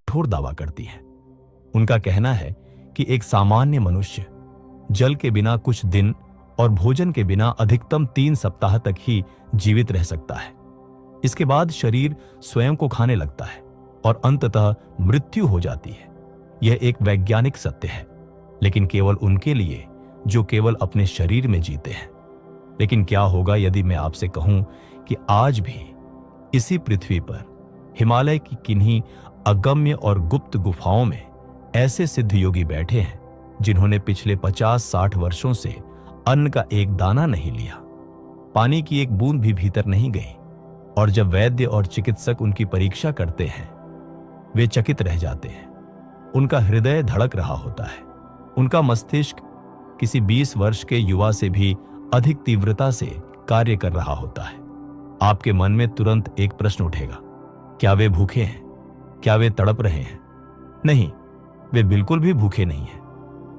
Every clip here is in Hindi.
कठोर दावा करती हैं। उनका कहना है कि एक सामान्य मनुष्य जल के बिना कुछ दिन और भोजन के बिना अधिकतम 3 सप्ताह तक ही जीवित रह सकता है। इसके बाद शरीर स्वयं को खाने लगता है और अंततः मृत्यु हो जाती है। यह एक वैज्ञानिक सत्य है, लेकिन केवल उनके लिए जो केवल अपने शरीर में जीते हैं। लेकिन क्या होगा यदि मैं आपसे कहूं कि आज भी इसी पृथ्वी पर हिमालय की किन्हीं अगम्य और गुप्त गुफाओं में ऐसे सिद्ध योगी बैठे हैं जिन्होंने पिछले 50-60 वर्षों से अन्न का एक दाना नहीं लिया, पानी की एक बूंद भी भीतर नहीं गई, और जब वैद्य और चिकित्सक उनकी परीक्षा करते हैं वे चकित रह जाते हैं। उनका हृदय धड़क रहा होता है, उनका मस्तिष्क किसी 20 वर्ष के युवा से भी अधिक तीव्रता से कार्य कर रहा होता है। आपके मन में तुरंत एक प्रश्न उठेगा, क्या वे भूखे हैं? क्या वे तड़प रहे हैं? नहीं, वे बिल्कुल भी भूखे नहीं हैं।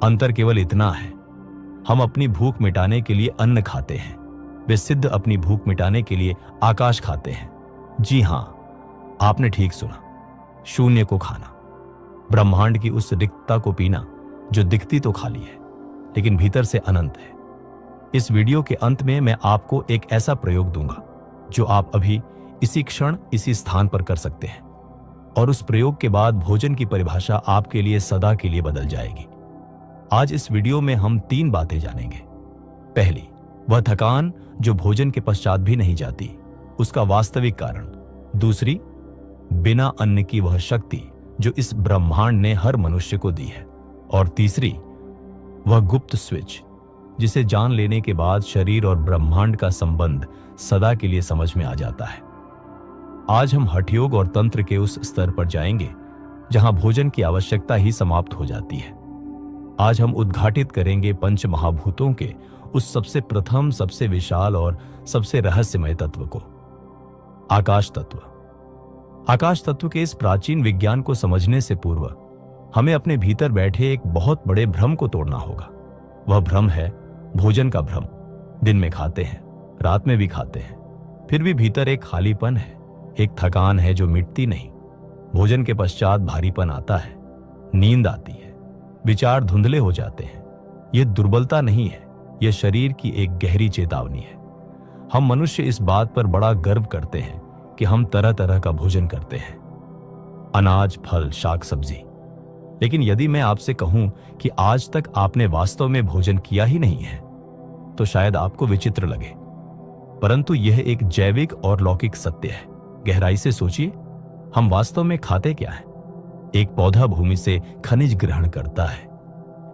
अंतर केवल इतना है, हम अपनी भूख मिटाने के लिए अन्न खाते हैं, वे सिद्ध अपनी भूख मिटाने के लिए आकाश खाते हैं। जी हां, आपने ठीक सुना, शून्य को खाना, ब्रह्मांड की उस रिक्तता को पीना जो दिखती तो खाली है लेकिन भीतर से अनंत है। इस वीडियो के अंत में मैं आपको एक ऐसा प्रयोग दूंगा जो आप अभी इसी क्षण इसी स्थान पर कर सकते हैं, और उस प्रयोग के बाद भोजन की परिभाषा आपके लिए सदा के लिए बदल जाएगी। आज इस वीडियो में हम 3 बातें जानेंगे। पहली, वह थकान जो भोजन के पश्चात भी नहीं जाती, उसका वास्तविक कारण। दूसरी, बिना अन्न की वह शक्ति जो इस ब्रह्मांड ने हर मनुष्य को दी है। और तीसरी, वह गुप्त स्विच जिसे जान लेने के बाद शरीर और ब्रह्मांड का संबंध सदा के लिए समझ में आ जाता है। आज हम हठयोग और तंत्र के उस स्तर पर जाएंगे जहां भोजन की आवश्यकता ही समाप्त हो जाती है। आज हम उद्घाटित करेंगे पंच महाभूतों के उस सबसे प्रथम, सबसे विशाल और सबसे रहस्यमय तत्व को, आकाश तत्व। आकाश तत्व के इस प्राचीन विज्ञान को समझने से पूर्व हमें अपने भीतर बैठे एक बहुत बड़े भ्रम को तोड़ना होगा। वह भ्रम है भोजन का भ्रम। दिन में खाते हैं, रात में भी खाते हैं, फिर भी भीतर एक खालीपन है, एक थकान है जो मिटती नहीं। भोजन के पश्चात भारीपन आता है, नींद आती है, विचार धुंधले हो जाते हैं। यह दुर्बलता नहीं है, यह शरीर की एक गहरी चेतावनी है। हम मनुष्य इस बात पर बड़ा गर्व करते हैं कि हम तरह तरह का भोजन करते हैं, अनाज, फल, शाक, सब्जी। लेकिन यदि मैं आपसे कहूं कि आज तक आपने वास्तव में भोजन किया ही नहीं है तो शायद आपको विचित्र लगे, परंतु यह एक जैविक और लौकिक सत्य है। गहराई से सोचिए, हम वास्तव में खाते क्या है? एक पौधा भूमि से खनिज ग्रहण करता है,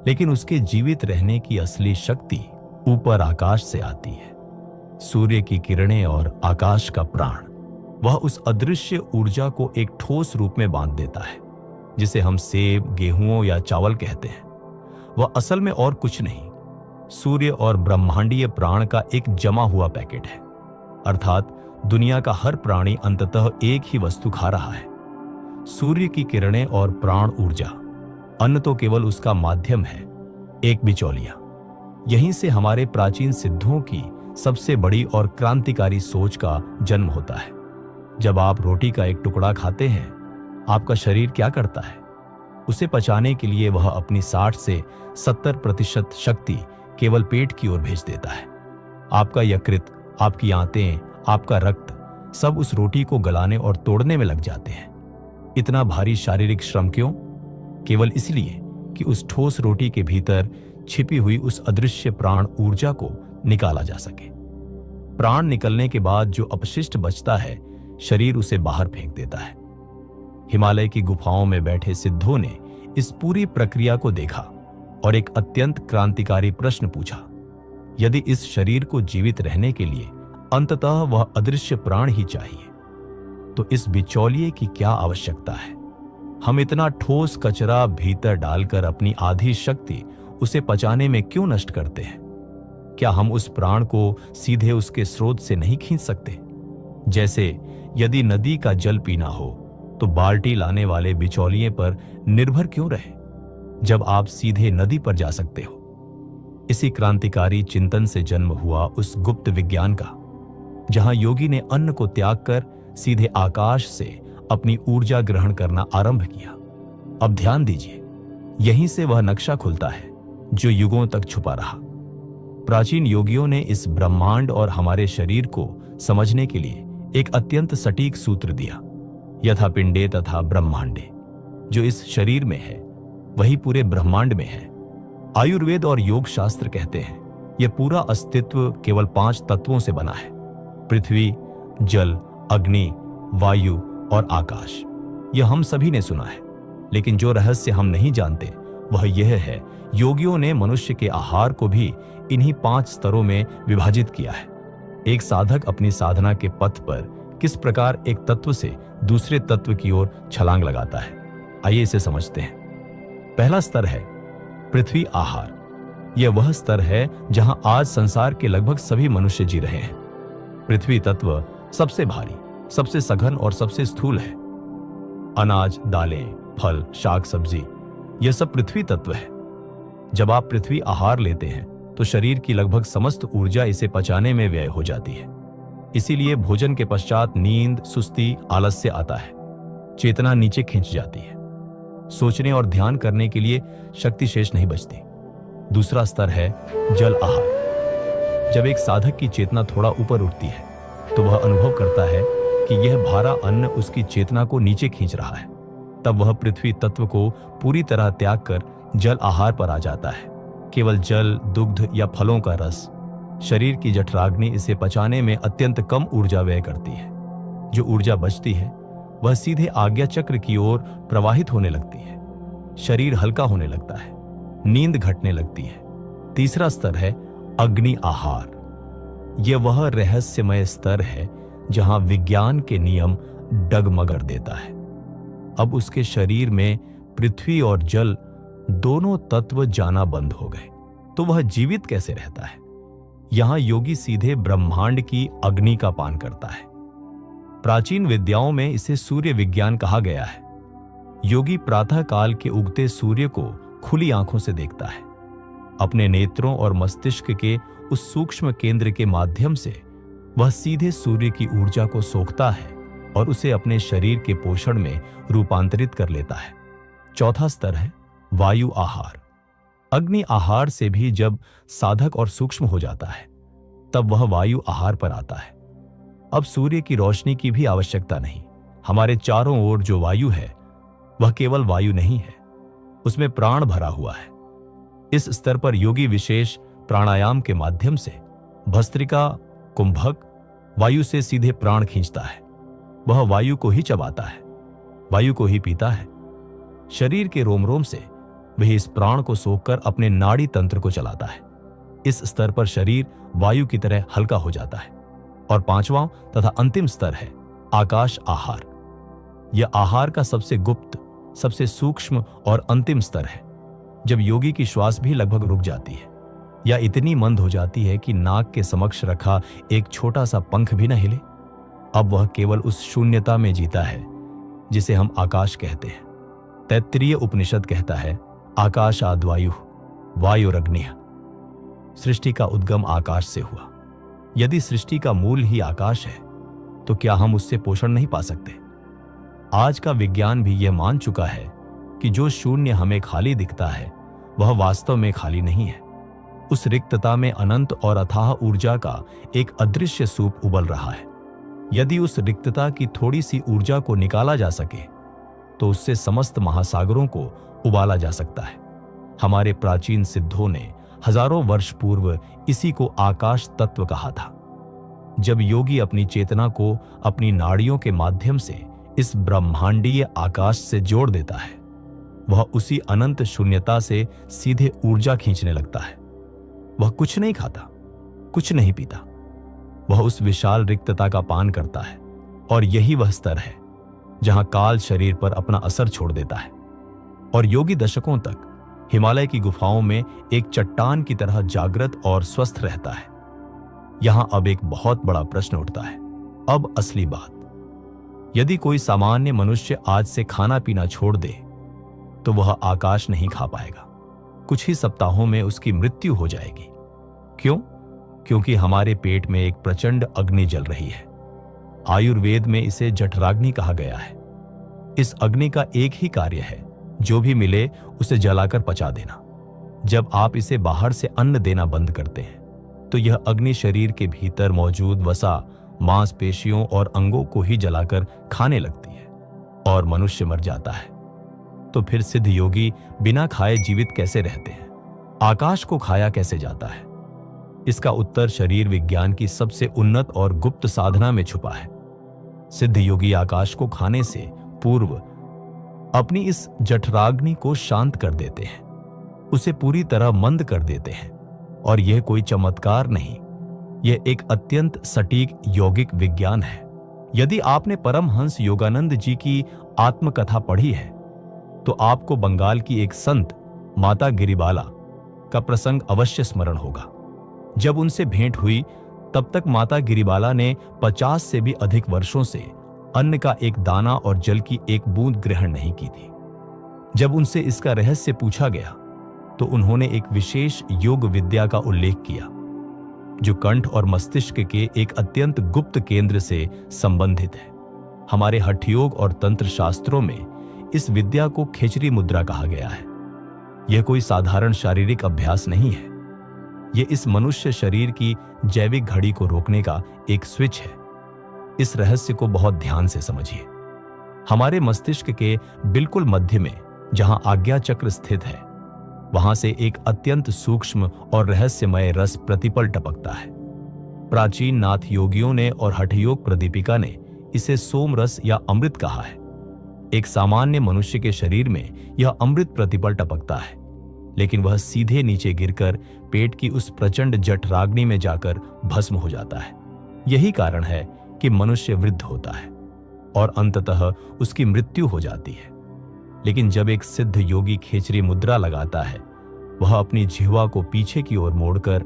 लेकिन उसके जीवित रहने की असली शक्ति ऊपर आकाश से आती है। सूर्य की किरणें और आकाश का प्राण, वह उस अदृश्य ऊर्जा को एक ठोस रूप में बांध देता है जिसे हम सेब, गेहूं या चावल कहते हैं। वह असल में और कुछ नहीं, सूर्य और ब्रह्मांडीय प्राण का एक जमा हुआ पैकेट है। अर्थात दुनिया का हर प्राणी अंततः एक ही वस्तु खा रहा है, सूर्य की किरणें और प्राण ऊर्जा। अन्न तो केवल उसका माध्यम है, एक बिचौलिया। यहीं से हमारे प्राचीन सिद्धों की सबसे बड़ी और क्रांतिकारी सोच का जन्म होता है। जब आप रोटी का एक टुकड़ा खाते हैं, आपका शरीर क्या करता है? उसे पचाने के लिए वह अपनी 60 से 70% शक्ति केवल पेट की ओर भेज देता है। आपका यकृत, आपकी आंतें, आपका रक्त सब उस रोटी को गलाने और तोड़ने में लग जाते हैं। इतना भारी शारीरिक श्रम क्यों? केवल इसलिए कि उस ठोस रोटी के भीतर छिपी हुई उस अदृश्य प्राण ऊर्जा को निकाला जा सके। प्राण निकलने के बाद जो अपशिष्ट बचता है, शरीर उसे बाहर फेंक देता है। हिमालय की गुफाओं में बैठे सिद्धों ने इस पूरी प्रक्रिया को देखा और एक अत्यंत क्रांतिकारी प्रश्न पूछा, यदि इस शरीर को जीवित रहने के लिए अंततः वह अदृश्य प्राण ही चाहिए, तो इस बिचौलिए की क्या आवश्यकता है? हम इतना ठोस कचरा भीतर डालकर अपनी आधी शक्ति उसे पचाने में क्यों नष्ट करते हैं? क्या हम उस प्राण को सीधे उसके स्रोत से नहीं खींच सकते? जैसे यदि नदी का जल पीना हो तो बाल्टी लाने वाले बिचौलिए पर निर्भर क्यों रहे, जब आप सीधे नदी पर जा सकते हो? इसी क्रांतिकारी चिंतन से जन्म हुआ उस गुप्त विज्ञान का, जहां योगी ने अन्न को त्याग कर सीधे आकाश से अपनी ऊर्जा ग्रहण करना आरंभ किया। अब ध्यान दीजिए, यहीं से वह नक्शा खुलता है जो युगों तक छुपा रहा। प्राचीन योगियों ने इस ब्रह्मांड और हमारे शरीर को समझने के लिए एक अत्यंत सटीक सूत्र दिया, यथा पिंडे तथा ब्रह्मांडे। जो इस शरीर में है वही पूरे ब्रह्मांड में है। आयुर्वेद और योग शास्त्र कहते हैं यह पूरा अस्तित्व केवल 5 तत्वों से बना है: पृथ्वी, जल, अग्नि, वायु और आकाश। यह हम सभी ने सुना है, लेकिन जो रहस्य हम नहीं जानते वह यह है, योगियों ने मनुष्य के आहार को भी इन्हीं 5 स्तरों में विभाजित किया है। एक साधक अपनी साधना के पथ पर किस प्रकार एक तत्व से दूसरे तत्व की ओर छलांग लगाता है, आइए इसे समझते हैं। पहला स्तर है पृथ्वी आहार। यह वह स्तर है जहां आज संसार के लगभग सभी मनुष्य जी रहे हैं। पृथ्वी तत्व सबसे भारी, सबसे सघन और सबसे स्थूल है। अनाज, दालें, फल, शाक, सब्जी, यह सब पृथ्वी तत्व है। जब आप पृथ्वी आहार लेते हैं तो शरीर की लगभग समस्त ऊर्जा इसे पचाने में व्यय हो जाती है। इसीलिए भोजन के पश्चात नींद, सुस्ती, आलस्य आता है, चेतना नीचे खिंच जाती है, सोचने और ध्यान करने के लिए शक्ति शेष नहीं बचती। दूसरा स्तर है जल आहार। जब एक साधक की चेतना थोड़ा ऊपर उठती है तो वह अनुभव करता है कि यह भारा अन्न उसकी चेतना को नीचे खींच रहा है। तब वह पृथ्वी तत्व को पूरी तरह त्याग कर जल आहार पर आ जाता है। केवल जल, दुग्ध या फलों का रस, शरीर की जठराग्नि इसे पचाने में अत्यंत कम ऊर्जा व्यय करती है। जो ऊर्जा बचती है वह सीधे आज्ञा चक्र की ओर प्रवाहित होने लगती है। शरीर हल्का होने लगता है, नींद घटने लगती है। तीसरा स्तर है अग्नि आहार। यह वह रहस्यमय स्तर है जहां विज्ञान के नियम डगमगा देता है। अब उसके शरीर में पृथ्वी और जल दोनों तत्व जाना बंद हो गए, तो वह जीवित कैसे रहता है? यहां योगी सीधे ब्रह्मांड की अग्नि का पान करता है। प्राचीन विद्याओं में इसे सूर्य विज्ञान कहा गया है। योगी प्रातः काल के उगते सूर्य को खुली आंखों से देखता है। अपने नेत्रों और मस्तिष्क के उस सूक्ष्म केंद्र के माध्यम से वह सीधे सूर्य की ऊर्जा को सोखता है और उसे अपने शरीर के पोषण में रूपांतरित कर लेता है। चौथा स्तर है वायु आहार। अग्नि आहार से भी जब साधक और सूक्ष्म हो जाता है तब वह वायु आहार पर आता है। अब सूर्य की रोशनी की भी आवश्यकता नहीं। हमारे चारों ओर जो वायु है वह केवल वायु नहीं है, उसमें प्राण भरा हुआ है। इस स्तर पर योगी विशेष प्राणायाम के माध्यम से भस्त्रिका, कुंभक, वायु से सीधे प्राण खींचता है। वह वायु को ही चबाता है, वायु को ही पीता है। शरीर के रोम रोम से वह इस प्राण को सोखकर अपने नाड़ी तंत्र को चलाता है। इस स्तर पर शरीर वायु की तरह हल्का हो जाता है। और पांचवां तथा अंतिम स्तर है आकाश आहार। यह आहार का सबसे गुप्त, सबसे सूक्ष्म और अंतिम स्तर है। जब योगी की श्वास भी लगभग रुक जाती है या इतनी मंद हो जाती है कि नाक के समक्ष रखा एक छोटा सा पंख भी न हिले, अब वह केवल उस शून्यता में जीता है जिसे हम आकाश कहते हैं। तैत्तिरीय उपनिषद कहता है, आकाशाद वायु वायुरग्निः। सृष्टि का उद्गम आकाश से हुआ। यदि सृष्टि का मूल ही आकाश है तो क्या हम उससे पोषण नहीं पा सकते? आज का विज्ञान भी यह मान चुका है कि जो शून्य हमें खाली दिखता है वह वास्तव में खाली नहीं है। उस रिक्तता में अनंत और अथाह ऊर्जा का एक अदृश्य सूप उबल रहा है। यदि उस रिक्तता की थोड़ी सी ऊर्जा को निकाला जा सके तो उससे समस्त महासागरों को उबाला जा सकता है। हमारे प्राचीन सिद्धों ने हजारों वर्ष पूर्व इसी को आकाश तत्व कहा था। जब योगी अपनी चेतना को अपनी नाड़ियों के माध्यम से इस ब्रह्मांडीय आकाश से जोड़ देता है, वह उसी अनंत शून्यता से सीधे ऊर्जा खींचने लगता है। वह कुछ नहीं खाता, कुछ नहीं पीता, वह उस विशाल रिक्तता का पान करता है। और यही वह स्तर है जहां काल शरीर पर अपना असर छोड़ देता है और योगी दशकों तक हिमालय की गुफाओं में एक चट्टान की तरह जागृत और स्वस्थ रहता है। यहां अब एक बहुत बड़ा प्रश्न उठता है। अब असली बात, यदि कोई सामान्य मनुष्य आज से खाना पीना छोड़ दे तो वह आकाश नहीं खा पाएगा। कुछ ही सप्ताहों में उसकी मृत्यु हो जाएगी। क्यों? क्योंकि हमारे पेट में एक प्रचंड अग्नि जल रही है। आयुर्वेद में इसे जठराग्नि कहा गया है। इस अग्नि का एक ही कार्य है जो भी मिले उसे जलाकर पचा देना। जब आप इसे बाहर से अन्न देना बंद करते हैं तो यह अग्नि शरीर के भीतर मौजूद वसा, मांसपेशियों और अंगों को ही जलाकर खाने लगती है और मनुष्य मर जाता है। तो फिर सिद्ध योगी बिना खाए जीवित कैसे रहते हैं? आकाश को खाया कैसे जाता है? इसका उत्तर शरीर विज्ञान की सबसे उन्नत और गुप्त साधना में छुपा है। सिद्ध योगी आकाश को खाने से पूर्व अपनी इस जठराग्नि को शांत कर देते हैं, उसे पूरी तरह मंद कर देते हैं। और यह कोई चमत्कार नहीं, यह एक अत्यंत सटीक यौगिक विज्ञान है। यदि आपने परमहंस योगानंद जी की आत्मकथा पढ़ी है तो आपको बंगाल की एक संत माता गिरिबाला का प्रसंग अवश्य स्मरण होगा। जब उनसे भेंट हुई तब तक माता गिरिबाला ने 50 से भी अधिक वर्षों से अन्न का एक दाना और जल की एक बूंद ग्रहण नहीं की थी। जब उनसे इसका रहस्य पूछा गया तो उन्होंने एक विशेष योग विद्या का उल्लेख किया जो कंठ और मस्तिष्क के एक अत्यंत गुप्त केंद्र से संबंधित है। हमारे हठ योग और तंत्र शास्त्रों में इस विद्या को खेचरी मुद्रा कहा गया है। यह कोई साधारण शारीरिक अभ्यास नहीं है, यह इस मनुष्य शरीर की जैविक घड़ी को रोकने का एक स्विच है। इस रहस्य को बहुत ध्यान से समझिए। हमारे मस्तिष्क के बिल्कुल मध्य में जहां आज्ञा चक्र स्थित है वहां से एक अत्यंत सूक्ष्म और रहस्यमय रस प्रतिपल टपकता है। प्राचीन नाथ योगियों ने और हठयोग प्रदीपिका ने इसे सोम रस या अमृत कहा है। एक सामान्य मनुष्य के शरीर में यह अमृत प्रतिपल टपकता है, लेकिन वह सीधे नीचे गिरकर पेट की उस प्रचंड जठराग्नि में जाकर भस्म हो जाता है। यही कारण है कि मनुष्य वृद्ध होता है और अंततः उसकी मृत्यु हो जाती है। लेकिन जब एक सिद्ध योगी खेचरी मुद्रा लगाता है, वह अपनी जिह्वा को पीछे की ओर मोड़कर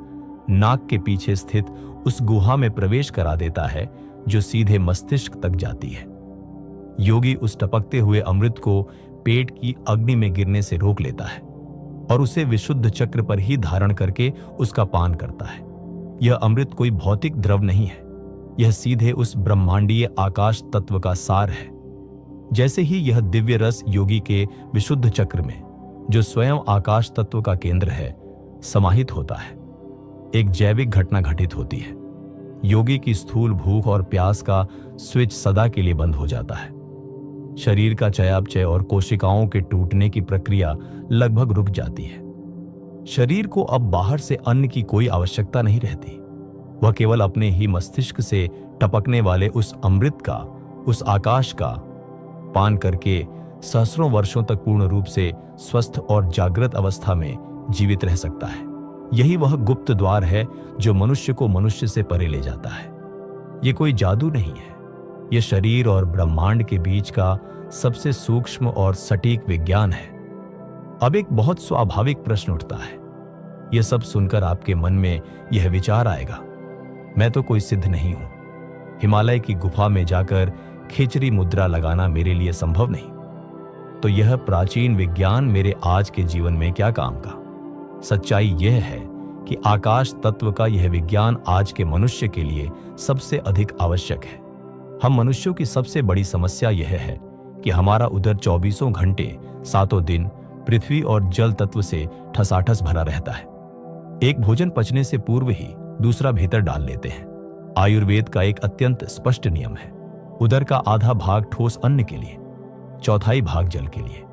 नाक के पीछे स्थित उस गुहा में प्रवेश करा देता है जो सीधे मस्तिष्क तक जाती है। योगी उस टपकते हुए अमृत को पेट की अग्नि में गिरने से रोक लेता है और उसे विशुद्ध चक्र पर ही धारण करके उसका पान करता है। यह अमृत कोई भौतिक द्रव नहीं है, यह सीधे उस ब्रह्मांडीय आकाश तत्व का सार है। जैसे ही यह दिव्य रस योगी के विशुद्ध चक्र में, जो स्वयं आकाश तत्व का केंद्र है, समाहित होता है, एक जैविक घटना घटित होती है। योगी की स्थूल भूख और प्यास का स्विच सदा के लिए बंद हो जाता है। शरीर का चयापचय और कोशिकाओं के टूटने की प्रक्रिया लगभग रुक जाती है। शरीर को अब बाहर से अन्न की कोई आवश्यकता नहीं रहती। वह केवल अपने ही मस्तिष्क से टपकने वाले उस अमृत का, उस आकाश का पान करके सहस्रों वर्षों तक पूर्ण रूप से स्वस्थ और जागृत अवस्था में जीवित रह सकता है। यही वह गुप्त द्वार है जो मनुष्य को मनुष्य से परे ले जाता है। यह कोई जादू नहीं है, यह शरीर और ब्रह्मांड के बीच का सबसे सूक्ष्म और सटीक विज्ञान है। अब एक बहुत स्वाभाविक प्रश्न उठता है। यह सब सुनकर आपके मन में यह विचार आएगा, मैं तो कोई सिद्ध नहीं हूं, हिमालय की गुफा में जाकर खेचरी मुद्रा लगाना मेरे लिए संभव नहीं, तो यह प्राचीन विज्ञान मेरे आज के जीवन में क्या काम का। सच्चाई यह है कि आकाश तत्व का यह विज्ञान आज के मनुष्य के लिए सबसे अधिक आवश्यक है। हम मनुष्यों की सबसे बड़ी समस्या यह है कि हमारा उदर 24 घंटे 7 दिन पृथ्वी और जल तत्व से ठसाठस भरा रहता है। एक भोजन पचने से पूर्व ही दूसरा भीतर डाल लेते हैं। आयुर्वेद का एक अत्यंत स्पष्ट नियम है, उदर का आधा भाग ठोस अन्न के लिए, चौथाई भाग जल के लिए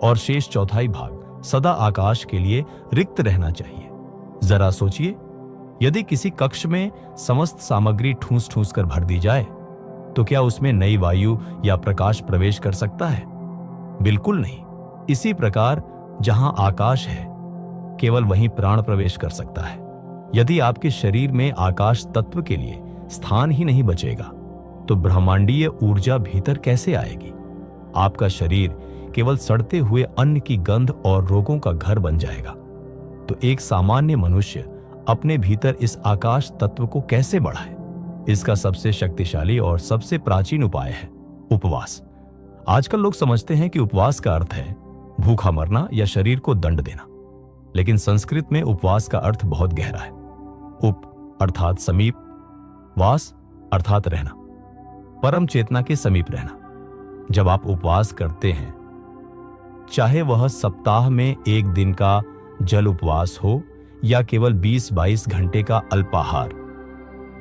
और शेष चौथाई भाग सदा आकाश के लिए रिक्त रहना चाहिए। जरा सोचिए, यदि किसी कक्ष में समस्त सामग्री ठूस ठूस कर भर दी जाए तो क्या उसमें नई वायु या प्रकाश प्रवेश कर सकता है? बिल्कुल नहीं। इसी प्रकार जहां आकाश है, केवल वहीं प्राण प्रवेश कर सकता है। यदि आपके शरीर में आकाश तत्व के लिए स्थान ही नहीं बचेगा तो ब्रह्मांडीय ऊर्जा भीतर कैसे आएगी? आपका शरीर केवल सड़ते हुए अन्न की गंध और रोगों का घर बन जाएगा। तो एक सामान्य मनुष्य अपने भीतर इस आकाश तत्व को कैसे बढ़ाए? इसका सबसे शक्तिशाली और सबसे प्राचीन उपाय है उपवास। आजकल लोग समझते हैं कि उपवास का अर्थ है भूखा मरना या शरीर को दंड देना, लेकिन संस्कृत में उपवास का अर्थ बहुत गहरा है। उप अर्थात समीप, वास अर्थात रहना, परम चेतना के समीप रहना। जब आप उपवास करते हैं चाहे वह सप्ताह में 1 दिन का जल उपवास हो या केवल 20-22 घंटे का अल्पाहार,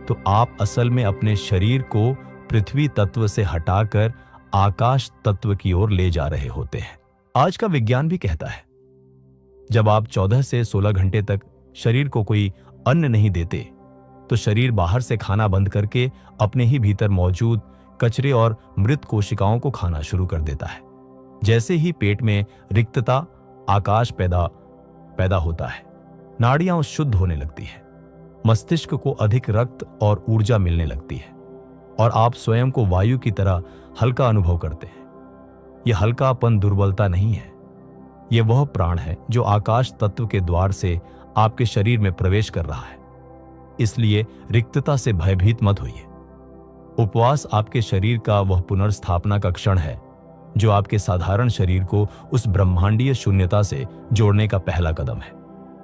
तो आप असल में अपने शरीर को पृथ्वी तत्व से हटाकर आकाश तत्व की ओर ले जा रहे होते हैं। आज का विज्ञान भी कहता है, जब आप 14 से 16 घंटे तक शरीर को कोई अन्न नहीं देते, तो शरीर बाहर से खाना बंद करके अपने ही भीतर मौजूद कचरे और मृत कोशिकाओं को खाना शुरू कर देता है। जैसे ही पेट में रिक्तता, आकाश पैदा होता है, नाड़ियां शुद्ध होने लगती है, मस्तिष्क को अधिक रक्त और ऊर्जा मिलने लगती है और आप स्वयं को वायु की तरह हल्का अनुभव करते हैं। यह हल्कापन दुर्बलता नहीं है, यह वह प्राण है जो आकाश तत्व के द्वार से आपके शरीर में प्रवेश कर रहा है। इसलिए रिक्तता से भयभीत मत होइए। उपवास आपके शरीर का वह पुनर्स्थापना का क्षण है जो आपके साधारण शरीर को उस ब्रह्मांडीय शून्यता से जोड़ने का पहला कदम है।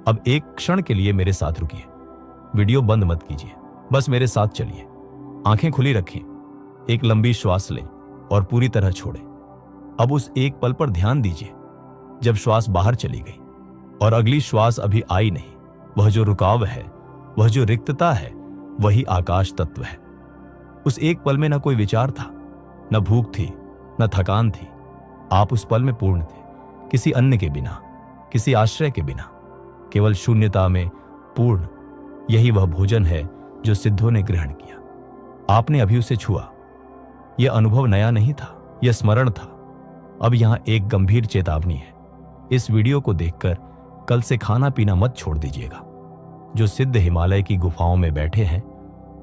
अब एक क्षण के लिए मेरे साथ रुकिए, वीडियो बंद मत कीजिए, बस मेरे साथ चलिए। आंखें खुली रखें, एक लंबी श्वास लें और पूरी तरह छोड़ें। अब उस एक पल पर ध्यान दीजिए जब श्वास बाहर चली गई और अगली श्वास अभी आई नहीं। वह जो रुकाव है, वह जो रिक्तता है, वही आकाश तत्व है। उस एक पल में न कोई विचार था, न भूख थी, न थकान थी। आप उस पल में पूर्ण थे, किसी अन्न के बिना, किसी आश्रय के बिना, केवल शून्यता में पूर्ण। यही वह भोजन है जो सिद्धों ने ग्रहण किया। आपने अभी उसे छुआ। यह अनुभव नया नहीं था, यह स्मरण था। अब यहां एक गंभीर चेतावनी है। इस वीडियो को देखकर कल से खाना पीना मत छोड़ दीजिएगा। जो सिद्ध हिमालय की गुफाओं में बैठे हैं,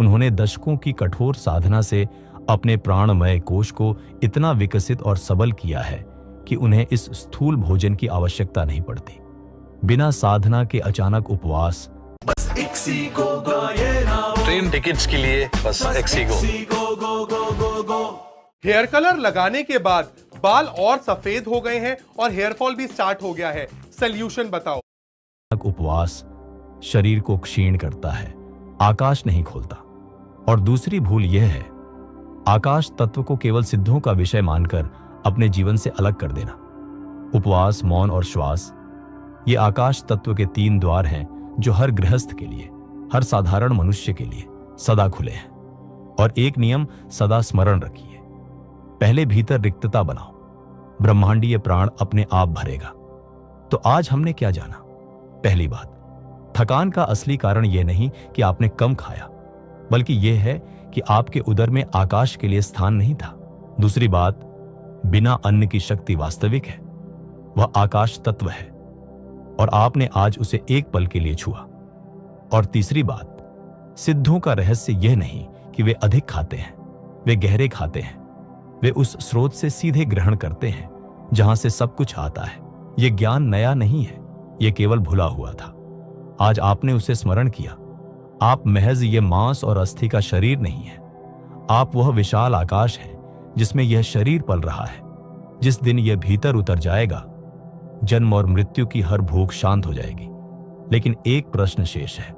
उन्होंने दशकों की कठोर साधना से अपने प्राणमय कोश को इतना विकसित और सबल किया है कि उन्हें इस स्थूल भोजन की आवश्यकता नहीं पड़ती। बिना साधना के अचानक उपवास बस ट्रेन टिकट्स के लिए बस एक्सीगो। हेयर कलर लगाने के बाद बाल और सफेद हो गए हैं और हेयर फॉल भी स्टार्ट हो गया है। सॉल्यूशन बताओ। उपवास शरीर को क्षीण करता है, आकाश नहीं खोलता। और दूसरी भूल यह है, आकाश तत्व को केवल सिद्धों का विषय मानकर अपने जीवन से अलग कर देना। उपवास, मौन और श्वास, ये आकाश तत्व के 3 द्वार हैं जो हर गृहस्थ के लिए, हर साधारण मनुष्य के लिए सदा खुले हैं। और एक नियम सदा स्मरण रखिए, पहले भीतर रिक्तता बनाओ, ब्रह्मांडीय प्राण अपने आप भरेगा। तो आज हमने क्या जाना? पहली बात, थकान का असली कारण यह नहीं कि आपने कम खाया, बल्कि यह है कि आपके उदर में आकाश के लिए स्थान नहीं था। दूसरी बात, बिना अन्न की शक्ति वास्तविक है, वह आकाश तत्व है और आपने आज उसे एक पल के लिए छुआ। और तीसरी बात, सिद्धों का रहस्य यह नहीं कि वे अधिक खाते हैं, वे गहरे खाते हैं। वे उस स्रोत से सीधे ग्रहण करते हैं जहां से सब कुछ आता है। यह ज्ञान नया नहीं है, यह केवल भुला हुआ था। आज आपने उसे स्मरण किया। आप महज ये मांस और अस्थि का शरीर नहीं है, आप वह विशाल आकाश है जिसमें यह शरीर पल रहा है। जिस दिन यह भीतर उतर जाएगा, जन्म और मृत्यु की हर भूख शांत हो जाएगी। लेकिन एक प्रश्न शेष है,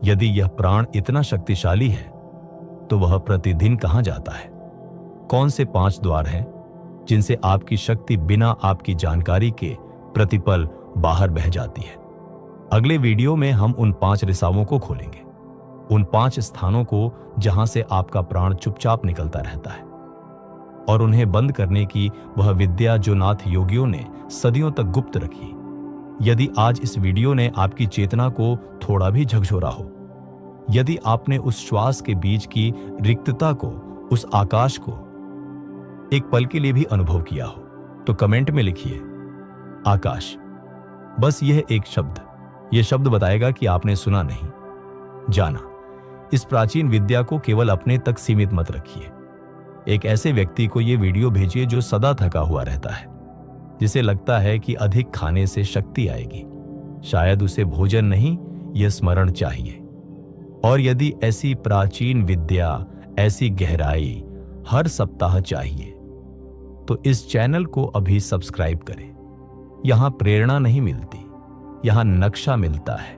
यदि यह प्राण इतना शक्तिशाली है तो वह प्रतिदिन कहां जाता है? कौन से 5 द्वार हैं जिनसे आपकी शक्ति बिना आपकी जानकारी के प्रतिपल बाहर बह जाती है? अगले वीडियो में हम उन 5 रिसावों को खोलेंगे, उन 5 स्थानों को जहां से आपका प्राण चुपचाप निकलता रहता है, और उन्हें बंद करने की वह विद्या जो नाथ योगियों ने सदियों तक गुप्त रखी। यदि आज इस वीडियो ने आपकी चेतना को थोड़ा भी झकझोरा हो, यदि आपने उस श्वास के बीच की रिक्तता को, उस आकाश को एक पल के लिए भी अनुभव किया हो, तो कमेंट में लिखिए आकाश। बस यह एक शब्द, यह शब्द बताएगा कि आपने सुना नहीं, जाना। इस प्राचीन विद्या को केवल अपने तक सीमित मत रखिए। एक ऐसे व्यक्ति को यह वीडियो भेजिए जो सदा थका हुआ रहता है, जिसे लगता है कि अधिक खाने से शक्ति आएगी। शायद उसे भोजन नहीं, यह स्मरण चाहिए। और यदि ऐसी प्राचीन विद्या, ऐसी गहराई हर सप्ताह चाहिए, तो इस चैनल को अभी सब्सक्राइब करें। यहां प्रेरणा नहीं मिलती, यहां नक्शा मिलता है।